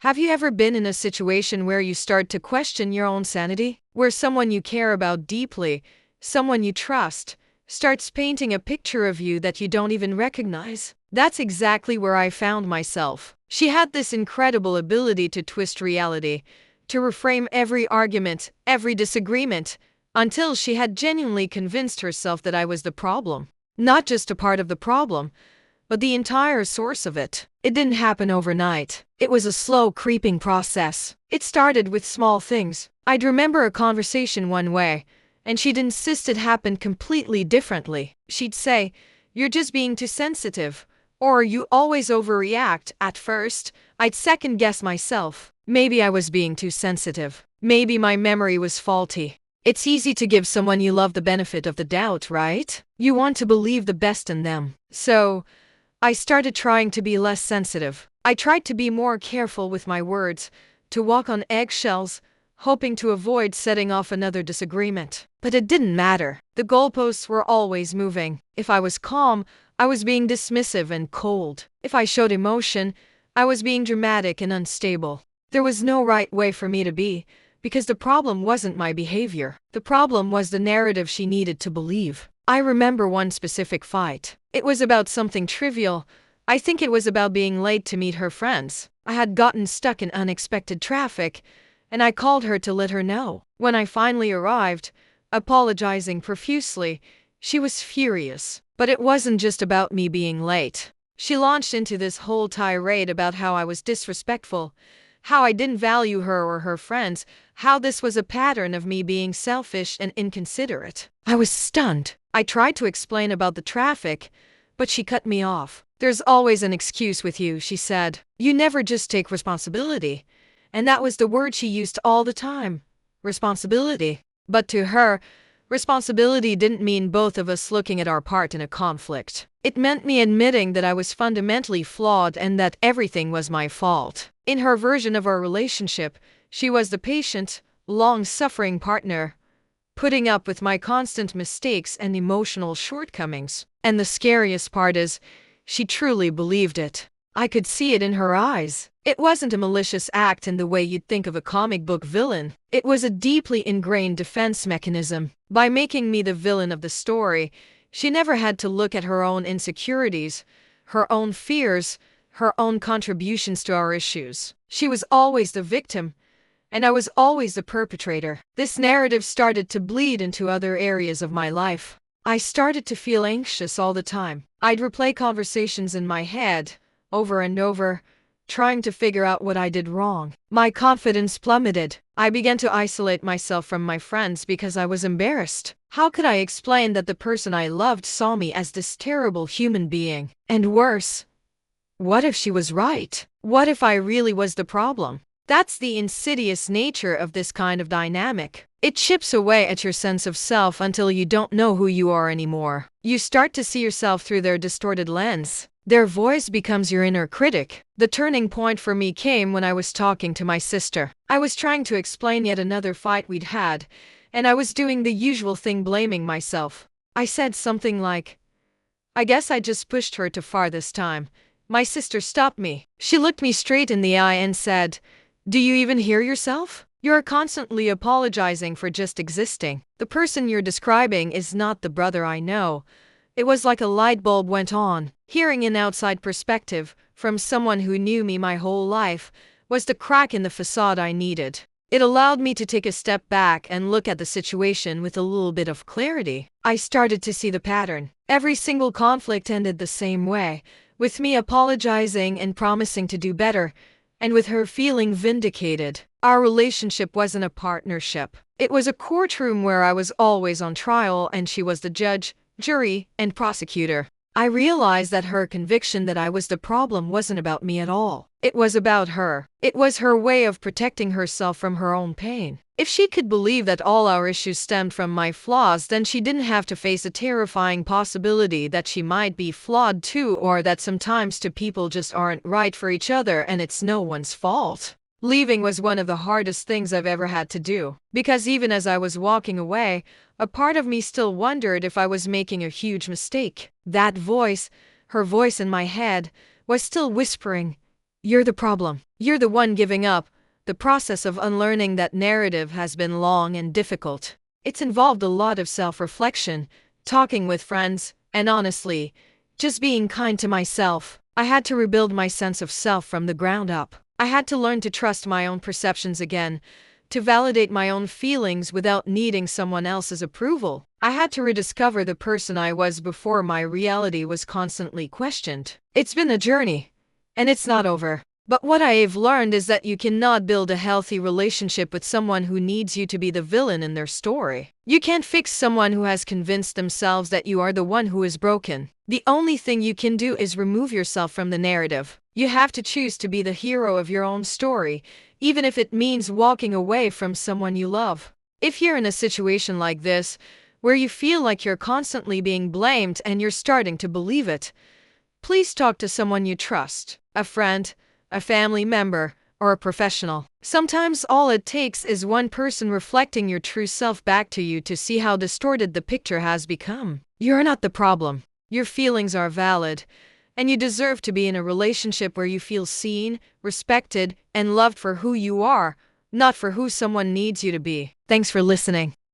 Have you ever been in a situation where you start to question your own sanity? Where someone you care about deeply, someone you trust, starts painting a picture of you that you don't even recognize? That's exactly where I found myself. She had this incredible ability to twist reality, to reframe every argument, every disagreement, until she had genuinely convinced herself that I was the problem. Not just a part of the problem, but the entire source of it. It didn't happen overnight. It was a slow, creeping process. It started with small things. I'd remember a conversation one way, and she'd insist it happened completely differently. She'd say, "You're just being too sensitive," or "You always overreact." At first, I'd second guess myself. Maybe I was being too sensitive. Maybe my memory was faulty. It's easy to give someone you love the benefit of the doubt, right? You want to believe the best in them. So, I started trying to be less sensitive. I tried to be more careful with my words, to walk on eggshells, hoping to avoid setting off another disagreement. But it didn't matter. The goalposts were always moving. If I was calm, I was being dismissive and cold. If I showed emotion, I was being dramatic and unstable. There was no right way for me to be, because the problem wasn't my behavior. The problem was the narrative she needed to believe. I remember one specific fight. It was about something trivial. I think it was about being late to meet her friends. I had gotten stuck in unexpected traffic, and I called her to let her know. When I finally arrived, apologizing profusely, she was furious. But it wasn't just about me being late. She launched into this whole tirade about how I was disrespectful, how I didn't value her or her friends, how this was a pattern of me being selfish and inconsiderate. I was stunned. I tried to explain about the traffic, but she cut me off. "There's always an excuse with you," she said. "You never just take responsibility." And that was the word she used all the time. Responsibility. But to her, responsibility didn't mean both of us looking at our part in a conflict. It meant me admitting that I was fundamentally flawed and that everything was my fault. In her version of our relationship, she was the patient, long-suffering partner, putting up with my constant mistakes and emotional shortcomings. And the scariest part is, she truly believed it. I could see it in her eyes. It wasn't a malicious act in the way you'd think of a comic book villain. It was a deeply ingrained defense mechanism. By making me the villain of the story, she never had to look at her own insecurities, her own fears, her own contributions to our issues. She was always the victim, and I was always the perpetrator. This narrative started to bleed into other areas of my life. I started to feel anxious all the time. I'd replay conversations in my head, over and over, trying to figure out what I did wrong. My confidence plummeted. I began to isolate myself from my friends because I was embarrassed. How could I explain that the person I loved saw me as this terrible human being? And worse, what if she was right? What if I really was the problem? That's the insidious nature of this kind of dynamic. It chips away at your sense of self until you don't know who you are anymore. You start to see yourself through their distorted lens. Their voice becomes your inner critic. The turning point for me came when I was talking to my sister. I was trying to explain yet another fight we'd had, and I was doing the usual thing, blaming myself. I said something like, "I guess I just pushed her too far this time." My sister stopped me. She looked me straight in the eye and said, "Do you even hear yourself? You're constantly apologizing for just existing. The person you're describing is not the brother I know." It was like a light bulb went on. Hearing an outside perspective, from someone who knew me my whole life, was the crack in the facade I needed. It allowed me to take a step back and look at the situation with a little bit of clarity. I started to see the pattern. Every single conflict ended the same way, with me apologizing and promising to do better, and with her feeling vindicated. Our relationship wasn't a partnership. It was a courtroom where I was always on trial and she was the judge, jury, and prosecutor. I realized that her conviction that I was the problem wasn't about me at all. It was about her. It was her way of protecting herself from her own pain. If she could believe that all our issues stemmed from my flaws, then she didn't have to face a terrifying possibility that she might be flawed too, or that sometimes two people just aren't right for each other and it's no one's fault. Leaving was one of the hardest things I've ever had to do, because even as I was walking away, a part of me still wondered if I was making a huge mistake. That voice, her voice in my head, was still whispering, You're the problem. You're the one giving up. The process of unlearning that narrative has been long and difficult. It's involved a lot of self-reflection, talking with friends, and honestly, just being kind to myself. I had to rebuild my sense of self from the ground up. I had to learn to trust my own perceptions again, to validate my own feelings without needing someone else's approval. I had to rediscover the person I was before my reality was constantly questioned. It's been a journey, and it's not over. But what I've learned is that you cannot build a healthy relationship with someone who needs you to be the villain in their story. You can't fix someone who has convinced themselves that you are the one who is broken. The only thing you can do is remove yourself from the narrative. You have to choose to be the hero of your own story, even if it means walking away from someone you love. If you're in a situation like this, where you feel like you're constantly being blamed and you're starting to believe it, please talk to someone you trust, a friend, a family member, or a professional. Sometimes all it takes is one person reflecting your true self back to you to see how distorted the picture has become. You're not the problem. Your feelings are valid, and you deserve to be in a relationship where you feel seen, respected, and loved for who you are, not for who someone needs you to be. Thanks for listening.